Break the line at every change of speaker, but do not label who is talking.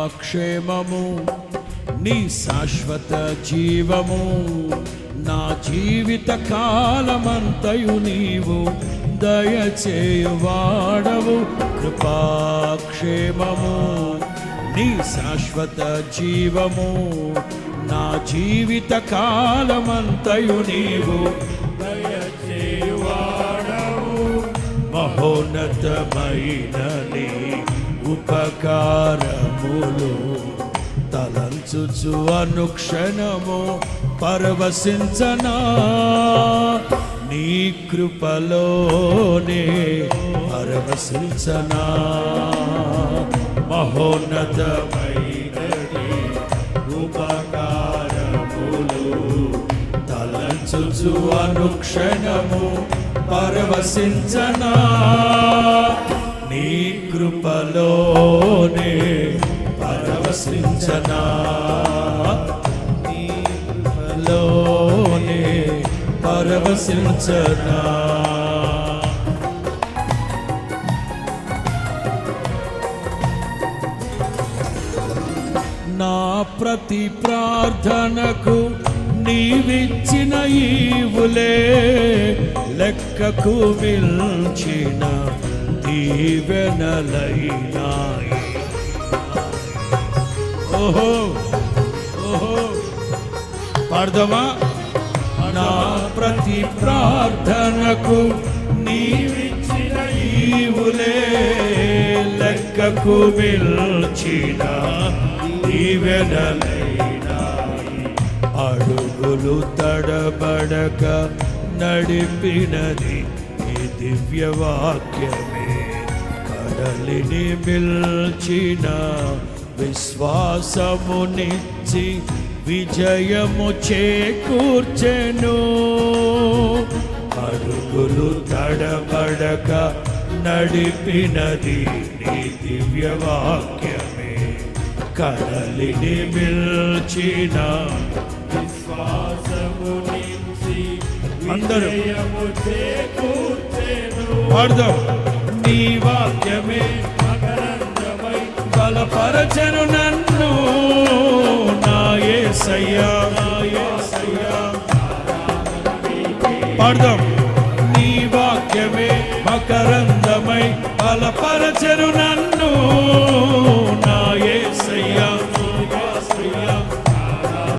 క్షేమము నీ శాశ్వత జీవము నా జీవిత కాలమంతయు నీవు దయచేయువాడవు. కృపాక్షేమము నీ శాశ్వత జీవము నా జీవిత కాలమంతయు నీవు దయచేయువాడవు. మహోన్నతమైన నీ ఉపకారములు తలంచుచు అనుక్షణము పరవశించనా నీ కృపలోనే పరవశించనా. మహోన్నతమైన నీ ఉపకారములు తలంచుచు అనుక్షణము పరవశించనా నీ కృపలోనే పరవశించనా. నీ కృపలోనే పరవశించనా. నా ప్రతి ప్రార్థనకు నీవిచ్చిన ఈవులే లెక్కకు మిల్చిన దీవెనలైనాయి. ఓహో ఓహో పాడదామా. నా ప్రతి ప్రార్థనకు నీవిచ్చిన ఈవులే లెక్కకు మిల్చిన దీవెనలైనాయి. అడుగులు తడబడక నడిపినది ఈ దివ్యవాక్యమే. కడలిని మిల్చిన విశ్వాసమునిచ్చి విజయము చేకూర్చెను. అడుగులు తడబడక నడిపినది నీ దివ్యవాక్యమే. కడలిని మిల్చిన విశ్వాసమునిచ్చి విజయము చేకూర్చెను. పాడదాం. నీ వాక్యమే మకరందమై బలపరచెను నన్ను నా యేసయ్యా నా యేసయ్యా. పాడదాం. నీ వాక్యమే మకరందమై బలపరచెను నన్ను నా యేసయ్యా